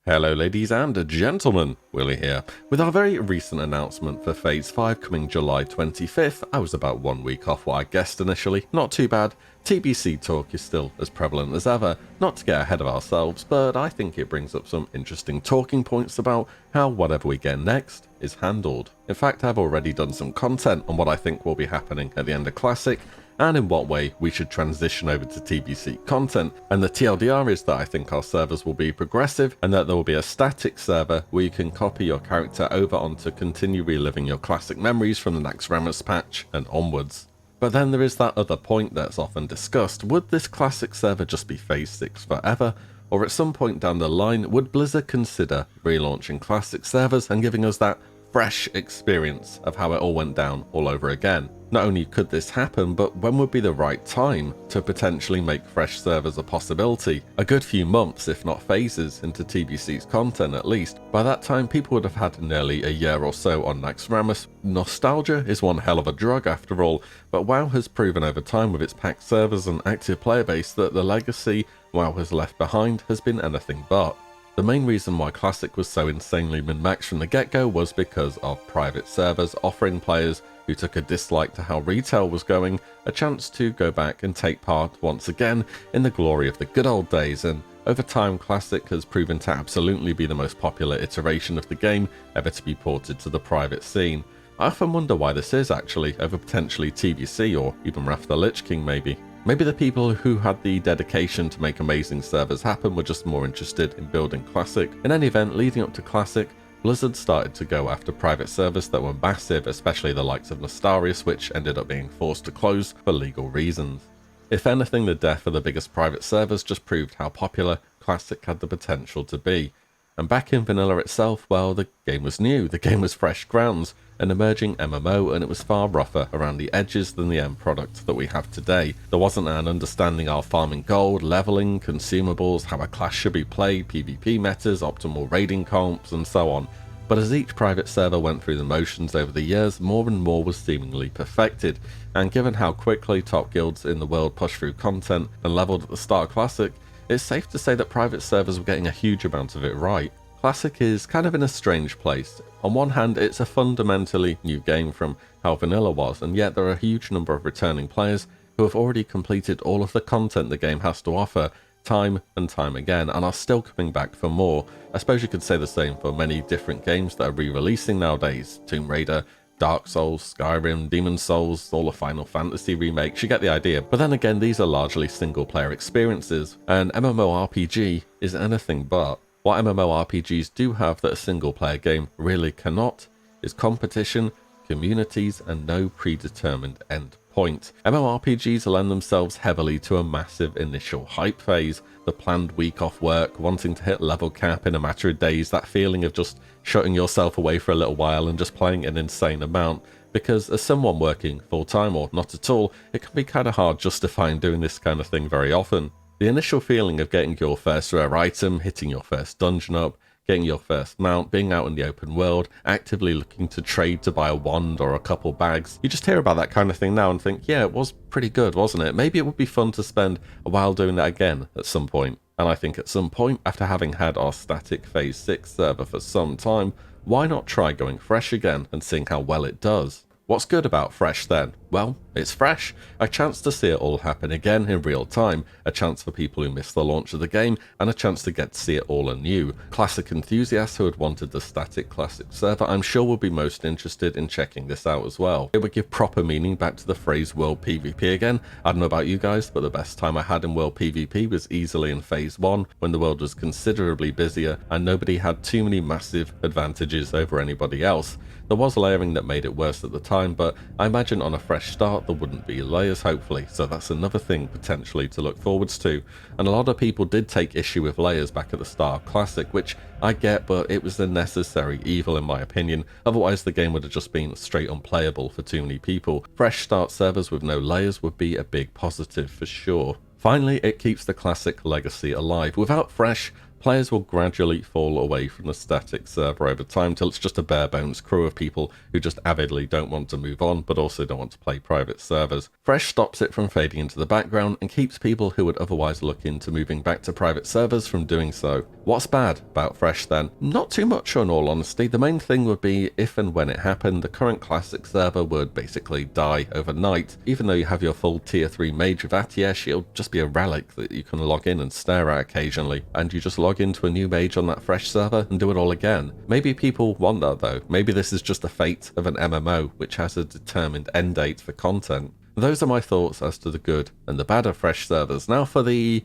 Hello ladies and gentlemen, Willie here. With our very recent announcement for Phase 5 coming July 25th, I was about 1 week off what I guessed initially, not too bad. TBC talk is still as prevalent as ever, not to get ahead of ourselves, but I think it brings up some interesting talking points about how whatever we get next is handled. In fact, I've already done some content on what I think will be happening at the end of Classic, and in what way we should transition over to TBC content. And the TLDR is that I think our servers will be progressive and that there will be a static server where you can copy your character over on to continue reliving your classic memories from the next Rammus patch and onwards. But then there is that other point that's often discussed. Would this classic server just be Phase 6 forever? Or at some point down the line, would Blizzard consider relaunching classic servers and giving us that fresh experience of how it all went down all over again? Not only could this happen, but when would be the right time to potentially make fresh servers a possibility? A good few months, if not phases, into TBC's content at least. By that time, people would have had nearly a year or so on Nax Rammus. Nostalgia is one hell of a drug after all, but WoW has proven over time with its packed servers and active player base that the legacy WoW has left behind has been anything but. The main reason why Classic was so insanely min-maxed from the get-go was because of private servers offering players who took a dislike to how retail was going a chance to go back and take part once again in the glory of the good old days, and over time Classic has proven to absolutely be the most popular iteration of the game ever to be ported to the private scene. I often wonder why this is actually, over potentially TBC or even Wrath of the Lich King maybe. Maybe the people who had the dedication to make amazing servers happen were just more interested in building Classic. In any event, leading up to Classic, Blizzard started to go after private servers that were massive, especially the likes of Nostarius, which ended up being forced to close for legal reasons. If anything, the death of the biggest private servers just proved how popular Classic had the potential to be. And back in vanilla itself, well, the game was new, the game was fresh grounds, an emerging MMO, and it was far rougher around the edges than the end product that we have today. There wasn't an understanding of farming gold, leveling, consumables, how a class should be played, PvP metas, optimal raiding comps, and so on. But as each private server went through the motions over the years, more and more was seemingly perfected, and given how quickly top guilds in the world pushed through content and leveled at the start of Classic, it's safe to say that private servers were getting a huge amount of it right. Classic is kind of in a strange place. On one hand, it's a fundamentally new game from how vanilla was, and yet there are a huge number of returning players who have already completed all of the content the game has to offer time and time again, and are still coming back for more. I suppose you could say the same for many different games that are re-releasing nowadays. Tomb Raider, Dark Souls, Skyrim, Demon's Souls, all the Final Fantasy remakes, you get the idea. But then again, these are largely single player experiences, and MMORPG is anything but. What MMORPGs do have that a single player game really cannot is competition, communities, and no predetermined end point. MMORPGs lend themselves heavily to a massive initial hype phase, the planned week off work, wanting to hit level cap in a matter of days, that feeling of just shutting yourself away for a little while and just playing an insane amount. Because as someone working full-time or not at all, it can be kind of hard justifying doing this kind of thing very often. The initial feeling of getting your first rare item, hitting your first dungeon up, getting your first mount, being out in the open world, actively looking to trade to buy a wand or a couple bags. You just hear about that kind of thing now and think, yeah, it was pretty good, wasn't it? Maybe it would be fun to spend a while doing that again at some point. And I think at some point, after having had our static Phase 6 server for some time, why not try going fresh again and seeing how well it does? What's good about fresh then? Well, it's fresh. A chance to see it all happen again in real time, a chance for people who missed the launch of the game, and a chance to get to see it all anew. Classic enthusiasts who had wanted the static Classic server, I'm sure will be most interested in checking this out as well. It would give proper meaning back to the phrase World PvP again. I don't know about you guys, but the best time I had in World PvP was easily in Phase 1, when the world was considerably busier and nobody had too many massive advantages over anybody else. There was layering that made it worse at the time, but I imagine on a fresh start there wouldn't be layers hopefully, so that's another thing potentially to look forwards to. And a lot of people did take issue with layers back at the start of Classic, which I get, but it was a necessary evil in my opinion, otherwise the game would have just been straight unplayable for too many people. Fresh start servers with no layers would be a big positive for sure. Finally, it keeps the Classic legacy alive. Without fresh, players will gradually fall away from the static server over time till it's just a bare bones crew of people who just avidly don't want to move on but also don't want to play private servers. Fresh stops it from fading into the background and keeps people who would otherwise look into moving back to private servers from doing so. What's bad about Fresh then? Not too much, in all honesty. The main thing would be if and when it happened, the current classic server would basically die overnight. Even though you have your full tier 3 mage with Atiesh, it'll just be a relic that you can log in and stare at occasionally, and you just log into a new mage on that Fresh server and do it all again. Maybe people want that though. Maybe this is just the fate of an MMO which has a determined end date for content. Those are my thoughts as to the good and the bad of Fresh servers. Now for the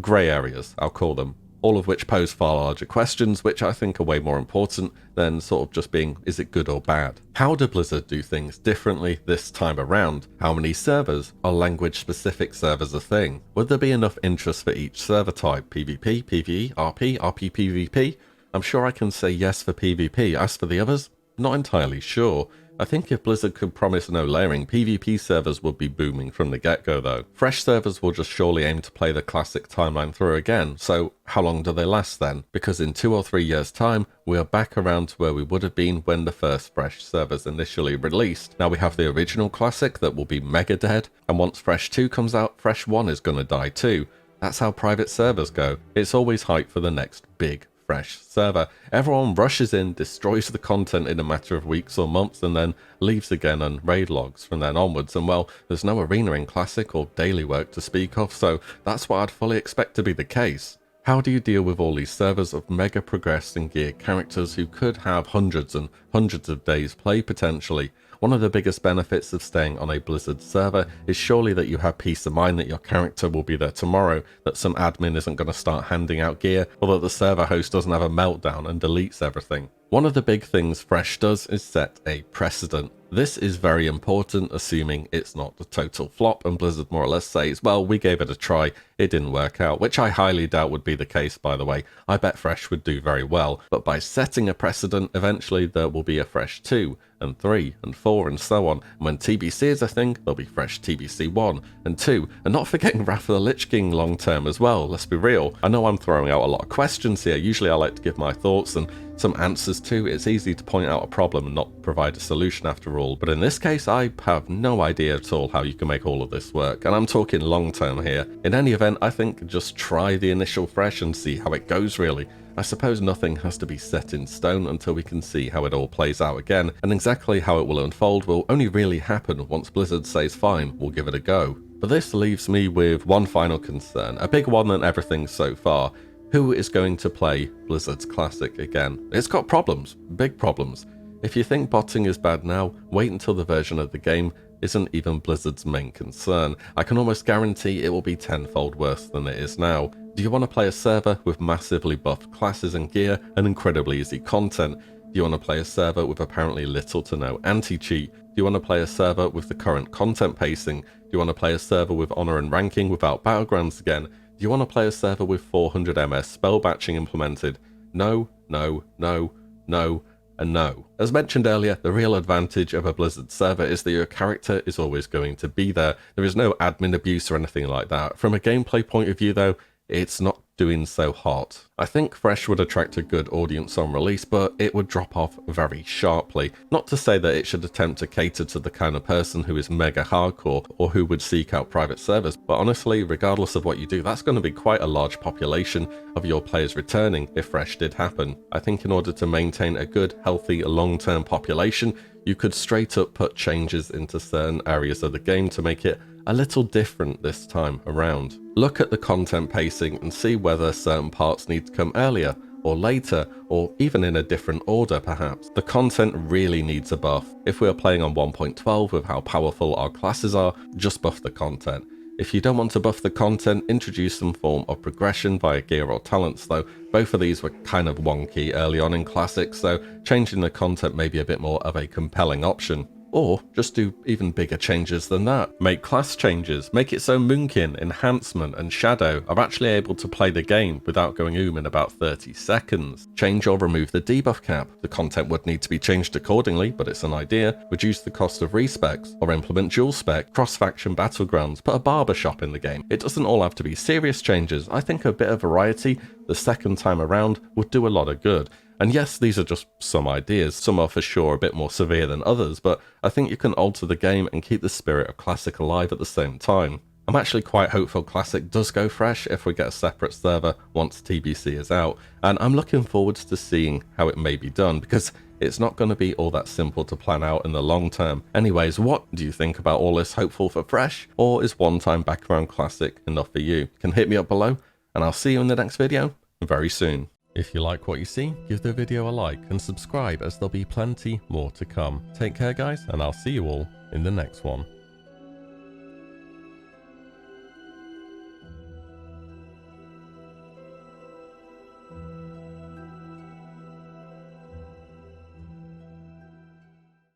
grey areas, I'll call them, all of which pose far larger questions, which I think are way more important than sort of just being, is it good or bad? How do Blizzard do things differently this time around? How many servers? Are language-specific servers a thing? Would there be enough interest for each server type? PvP, PvE, RP, RP, PvP? I'm sure I can say yes for PvP. As for the others, not entirely sure. I think if Blizzard could promise no layering, PvP servers would be booming from the get-go though. Fresh servers will just surely aim to play the classic timeline through again, so how long do they last then? Because in 2 or 3 years time, we are back around to where we would have been when the first Fresh servers initially released. Now we have the original classic that will be mega dead, and once Fresh 2 comes out, Fresh 1 is gonna die too. That's how private servers go. It's always hype for the next big Fresh server. Everyone rushes in, destroys the content in a matter of weeks or months, and then leaves again on raid logs from then onwards. And well, there's no arena in Classic or daily work to speak of, so that's what I'd fully expect to be the case. How do you deal with all these servers of mega progressed and geared characters who could have hundreds and hundreds of days play potentially? One of the biggest benefits of staying on a Blizzard server is surely that you have peace of mind that your character will be there tomorrow, that some admin isn't going to start handing out gear, or that the server host doesn't have a meltdown and deletes everything. One of the big things Fresh does is set a precedent. This is very important, assuming it's not a total flop and Blizzard more or less says, well, we gave it a try, it didn't work out, which I highly doubt would be the case, by the way. I bet Fresh would do very well, but by setting a precedent, eventually there will be a Fresh 2 and 3 and 4 and so on. And when TBC is a thing, there'll be Fresh TBC 1 and 2, and not forgetting Wrath of the Lich King long term as well, let's be real. I know I'm throwing out a lot of questions here, usually I like to give my thoughts and some answers too. It's easy to point out a problem and not provide a solution after all, but in this case I have no idea at all how you can make all of this work, and I'm talking long term here. In any event, I think just try the initial Fresh and see how it goes really. I suppose nothing has to be set in stone until we can see how it all plays out again, and exactly how it will unfold will only really happen once Blizzard says fine, we'll give it a go. But this leaves me with one final concern, a bigger one than everything so far. Who is going to play Blizzard's Classic again? It's got problems, big problems. If you think botting is bad now, wait until the version of the game isn't even Blizzard's main concern. I can almost guarantee it will be tenfold worse than it is now. Do you want to play a server with massively buffed classes and gear and incredibly easy content? Do you want to play a server with apparently little to no anti-cheat? Do you want to play a server with the current content pacing? Do you want to play a server with honor and ranking without battlegrounds again? Do you want to play a server with 400 MS spell batching implemented? No, no, no, no, and no. As mentioned earlier, the real advantage of a Blizzard server is that your character is always going to be there. There is no admin abuse or anything like that. From a gameplay point of view though, it's not doing so hot. I think Fresh would attract a good audience on release, but it would drop off very sharply. Not to say that it should attempt to cater to the kind of person who is mega hardcore or who would seek out private servers, but honestly, regardless of what you do, that's going to be quite a large population of your players returning if Fresh did happen. I think in order to maintain a good, healthy, long-term population, you could straight up put changes into certain areas of the game to make it a little different this time around. Look at the content pacing and see whether certain parts need to come earlier or later, or even in a different order perhaps. The content really needs a buff. If we are playing on 1.12 with how powerful our classes are, just buff the content. If you don't want to buff the content, introduce some form of progression via gear or talents, though both of these were kind of wonky early on in Classic, so changing the content may be a bit more of a compelling option. Or just do even bigger changes than that. Make class changes, make it so Moonkin, Enhancement and Shadow are actually able to play the game without going in about 30 seconds. Change or remove the debuff cap. The content would need to be changed accordingly, but it's an idea. Reduce the cost of respecs, or implement dual spec, cross-faction battlegrounds, put a barber shop in the game. It doesn't all have to be serious changes. I think a bit of variety the second time around would do a lot of good. And yes, these are just some ideas, some are for sure a bit more severe than others, but I think you can alter the game and keep the spirit of Classic alive at the same time. I'm actually quite hopeful Classic does go fresh if we get a separate server once TBC is out, and I'm looking forward to seeing how it may be done, because it's not going to be all that simple to plan out in the long term. Anyways, what do you think about all this hopeful for fresh, or is one time background Classic enough for you? You can hit me up below, and I'll see you in the next video very soon. If you like what you see, give the video a like and subscribe, as there'll be plenty more to come. Take care guys, and I'll see you all in the next one.